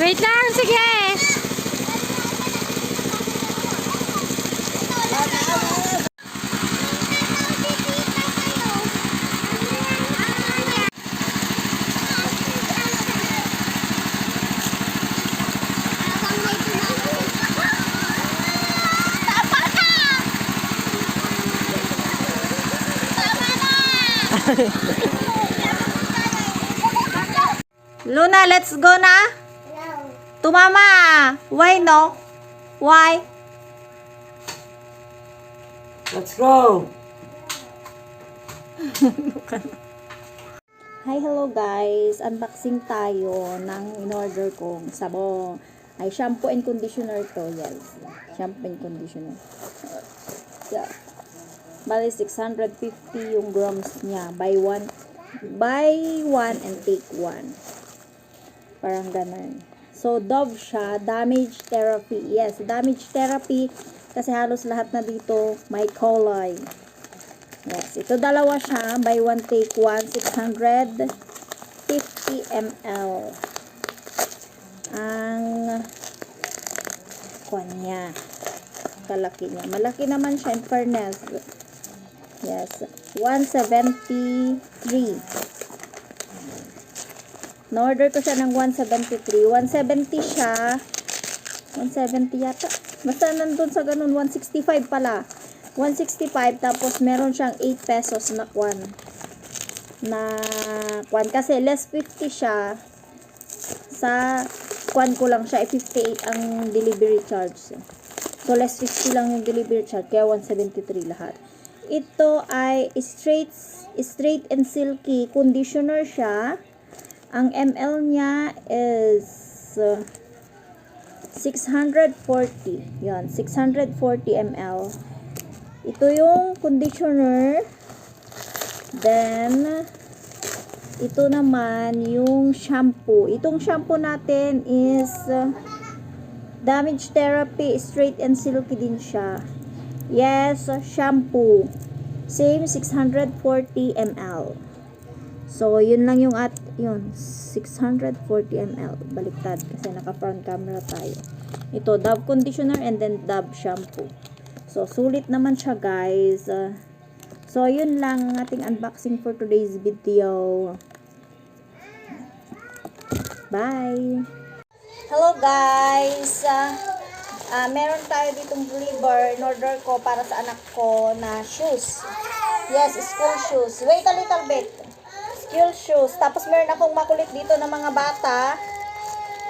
Wait lang, sige. Luna, let's go na. To mama. Why no? Why? Let's go! Hi, hello guys. Unboxing tayo ng in-order kong sabon. Ay, shampoo and conditioner to. Yes. Shampoo and conditioner. Yeah. Bali, 650 yung grams niya. Buy one and take one. Parang ganun. So, Dove siya. Damage therapy. Yes, damage therapy. Kasi halos lahat na dito may kulay. Yes, ito dalawa siya. Buy one, take one. 650 ml. Ang kwan niya. Kalaki niya. Malaki naman siya in fairness. Yes. 173. Na-order ko siya ng 173. 170 siya. 170 yata. Basta nandun sa ganun. 165 pala. 165. Tapos meron siyang 8 pesos na kwan. Kasi less 50 siya. Sa kwan ko lang siya. 58 ang delivery charge. So less 50 lang yung delivery charge. Kaya 173 lahat. Ito ay straight and silky conditioner siya. Ang ml niya is 640. Yan, 640 ml. Ito yung conditioner. Then, ito naman yung shampoo. Itong shampoo natin is damage therapy, straight and silky din siya. Yes, shampoo. Same 640 ml. So, yun lang yung 640 ml. Baliktad kasi naka-front camera tayo. Ito, Dove conditioner and then Dove shampoo. So, sulit naman siya, guys. So, yun lang ang ating unboxing for today's video. Bye! Hello, guys! Meron tayo ditong deliver. In-order ko para sa anak ko na shoes. Yes, school shoes. Wait a little bit. School shoes. Tapos meron akong makulit dito ng mga bata.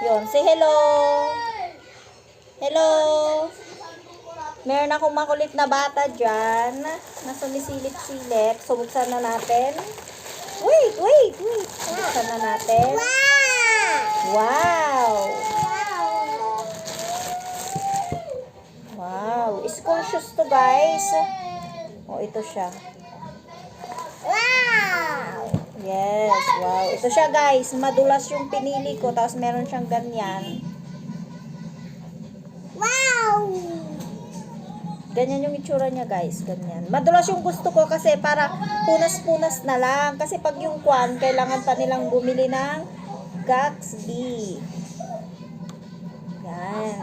Yun. Say hello. Hello. Meron akong makulit na bata dyan. Na sumisilip-silip. So, buksan na natin. Wait. Buksan na natin. Wow. Wow. School shoes to, guys. Oh, ito siya. Yes, wow. Ito siya, guys. Madulas yung pinili ko. Tapos meron siyang ganyan. Wow! Ganyan yung itsura niya, guys. Ganyan. Madulas yung gusto ko kasi para punas-punas na lang. Kasi pag yung kwan, kailangan pa nilang bumili ng Gatsby. Yan.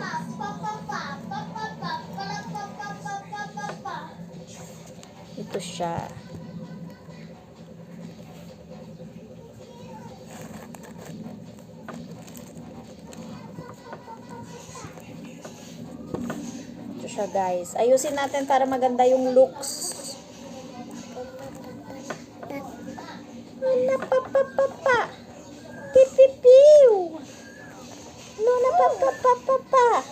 Ito siya. Siya, guys. Ayusin natin para maganda yung looks. Napapapapa. Pipipiw. No, napapapapa.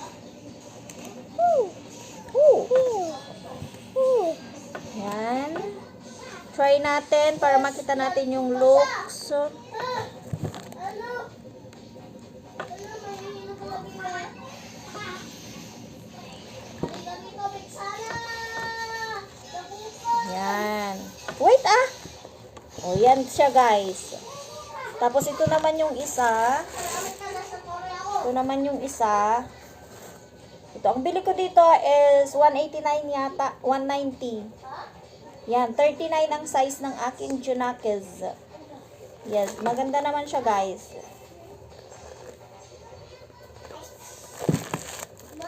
Yan. Try natin para makita natin yung looks. Yan. Wait O, yan siya, guys. Tapos ito naman yung isa. Ito, ang bili ko dito is 189 yata. 190. Yan, 39 ang size ng aking Junakis. Yes, maganda naman siya, guys.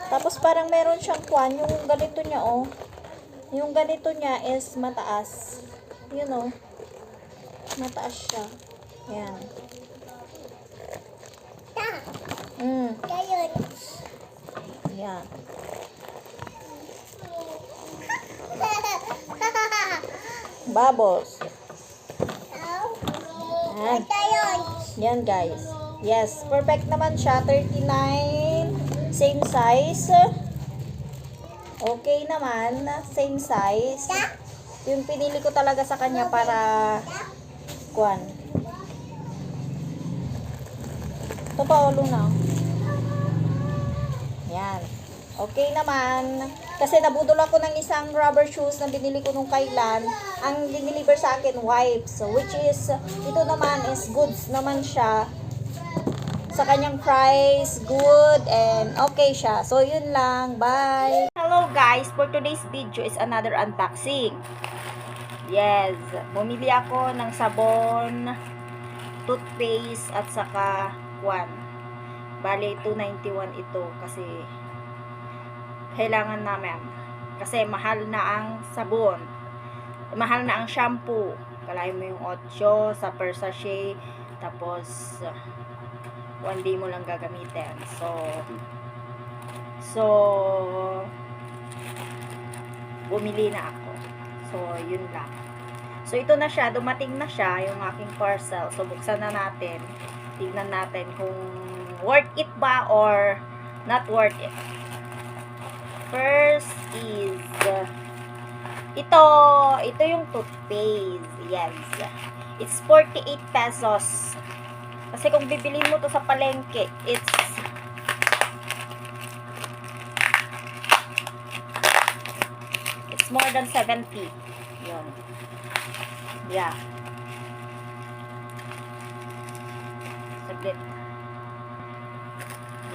Tapos parang meron siyang kwan, yung ganito niya, oh. Yung ganito niya is mataas. You know, mataas siya. Yan. Yan. Bubbles. Yan. Yan guys. Yes, perfect naman siya. 39. Same size. Okay naman. Same size. Yung pinili ko talaga sa kanya para kuan. Ito pa ulo na. Yan. Okay naman. Kasi nabudol ako ng isang rubber shoes na binili ko nung kailan. Ang diniliver sa akin, wipes. So, which is, ito naman is goods naman siya. Sa kanyang price, good, and okay siya. So, yun lang. Bye! Hello guys! For today's video is another unboxing. Yes. Bumili ako ng sabon, toothpaste, at saka kwan. Bale, 291 ito kasi kailangan namin. Kasi mahal na ang sabon. Mahal na ang shampoo. Kalahin mo yung 8 sa per sachet. Tapos, one day mo lang gagamitin. So, bumili na ako. So, yun lang. So, ito na siya. Dumating na siya, yung aking parcel. So, buksan na natin. Tignan natin kung worth it ba or not worth it. First is ito yung toothpaste. Yes. It's 48 pesos. Kasi kung bibilin mo to sa palengke, it's more than 70. Yun. Yeah. Saglit.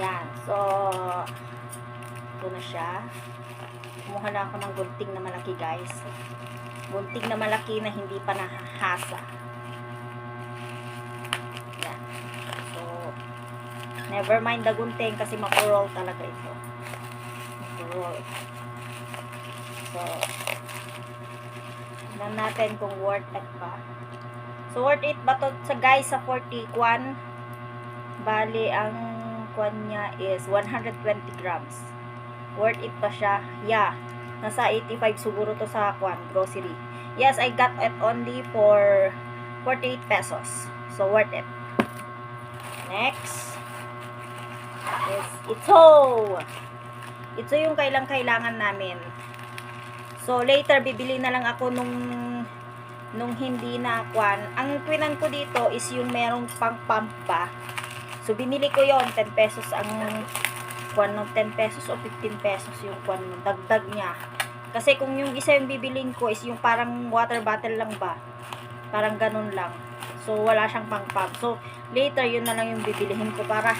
Yan. So, ito na siya. Kumuha na ako ng gunting na malaki, guys. Gunting na malaki na hindi pa nahasa. Yan. So, never mind the gunting kasi makurol talaga ito. Makurol. So, tignan natin kung worth it ba. So, worth it ba to sa guys sa 41? Bali, ang kwan niya is 120 grams. Worth it pa siya? Yeah. Nasa 85 siguro to sa kwan, grocery. Yes, I got it only for 48 pesos. So, worth it. Next is ito. Ito yung kailangan namin. So, later, bibili na lang ako nung hindi na kwan. Ang kwinan ko dito is yung merong pang-pump pa. So, binili ko yon 10 pesos ang kwan ng 10 pesos o 15 pesos yung kwan ng dagdag niya. Kasi kung yung isa yung bibilin ko is yung parang water bottle lang ba. Parang ganun lang. So, wala siyang pang-pump. So, later, yun na lang yung bibilihin ko para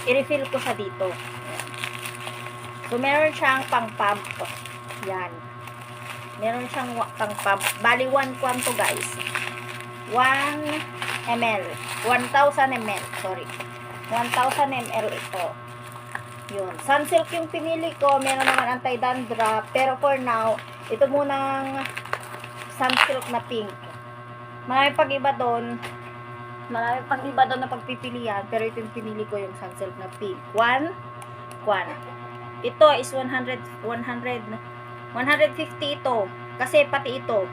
i-refill ko sa dito. So, meron siyang pang-pump. Yan. Meron siyang pang-pump. Bali, 1 kwan to guys. 1 ml. 1,000 ml. Sorry. 1,000 ml ito. Yun. Sunsilk yung pinili ko. Meron naman anti-dandruff. Pero for now, ito munang sunsilk na pink. Marami pang iba doon. Marami pang iba doon na pagpipilian. Pero ito yung pinili ko yung sunsilk na pink. 1 kwan. Ito is 150 ito. Kasi pati ito.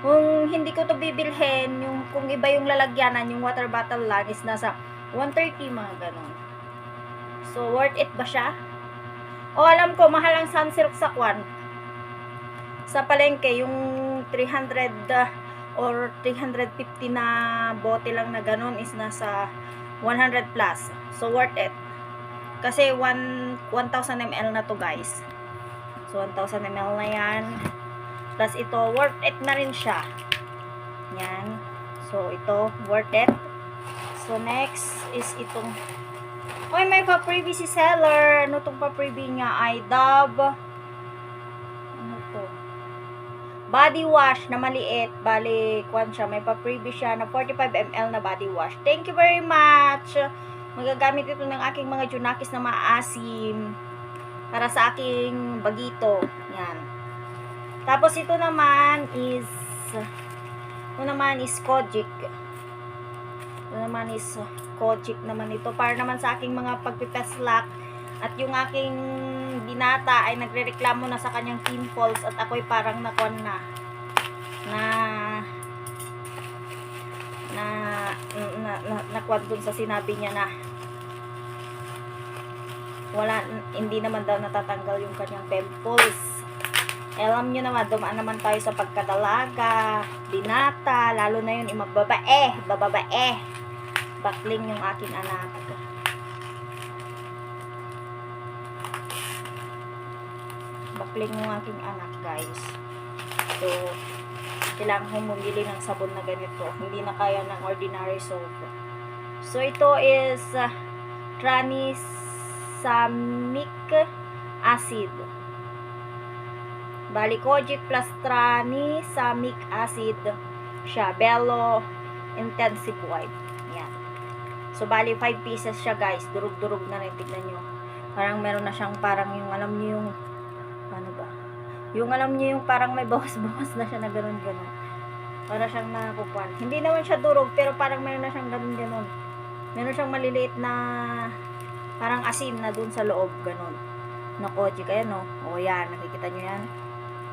Kung hindi ko to bibilhin, kung iba yung lalagyanan, yung water bottle lang is nasa 130 mga ganon. So, worth it ba siya? O, alam ko, mahal ang sunsilk sa kwan. Sa palengke, yung 300 or 350 na bote lang na ganon is nasa 100 plus. So, worth it. Kasi 1,000 ml na to guys. So, 1,000 ml na yan. Plus ito, worth it na rin siya. Yan. So, ito, worth it. So, next is itong oy, may pa-freebie si seller. Ano itong pa-freebie niya? Ay, Dove. Ano to? Body wash na maliit. Bali, kwan siya. May pa-freebie siya na 45 ml na body wash. Thank you very much. Magagamit ito ng aking mga junakis na maasim. para sa aking bagito. Yan. Tapos ito naman is Kojic. Ito naman is Kojic naman ito. Para naman sa aking mga pagpipeslak. At yung aking binata ay nagrereklamo na sa kanyang pimples. At ako'y parang nakon na nakwad dun sa sinabi niya na hindi naman daw natatanggal yung kanyang pimples. Alam nyo naman, dumaan naman tayo sa pagkadalaga, binata, lalo na yun, magbabae, bakling yung aking anak. Bakling yung aking anak, guys. So, kailangan humumili ng sabon na ganito. Hindi na kaya ng ordinary soap. So, ito is tranexamic acid. Bali, Kojic plus tranexamic acid siya. Bello Intensive Wipe. Yan. So, bali, 5 pieces siya, guys. Durug-durug na rin. Tignan nyo. Parang meron na siyang parang yung, alam nyo yung, ano ba? Yung alam nyo yung parang may bawas-bawas na siya na ganun-ganun. Para siyang nakakukuan. Hindi naman siya durog, pero parang meron na siyang ganun-ganun. Meron siyang maliliit na parang asin na dun sa loob. Ganun. Na Kojic. Ayan, no? O, yan. Nakikita nyo yan?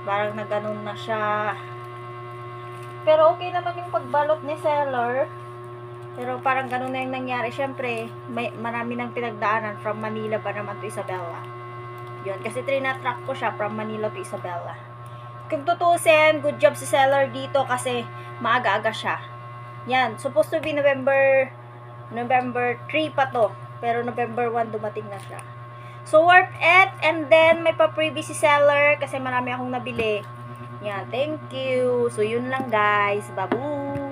Parang na ganun na siya. Pero okay naman yung pagbalot ni seller. Pero parang ganun na yung nangyari. Siyempre, marami nang pinagdaanan from Manila pa naman to Isabela. Yun. Kasi trinatrack ko siya from Manila to Isabela. Kung tutusin, good job si seller dito kasi maaga-aga siya. Yan. Supposed to be November 3 pa to. Pero November 1 dumating na siya. So, worth it. And then, may pa-freebie si seller kasi marami akong nabili. Yan. Thank you. So, yun lang, guys. Babu!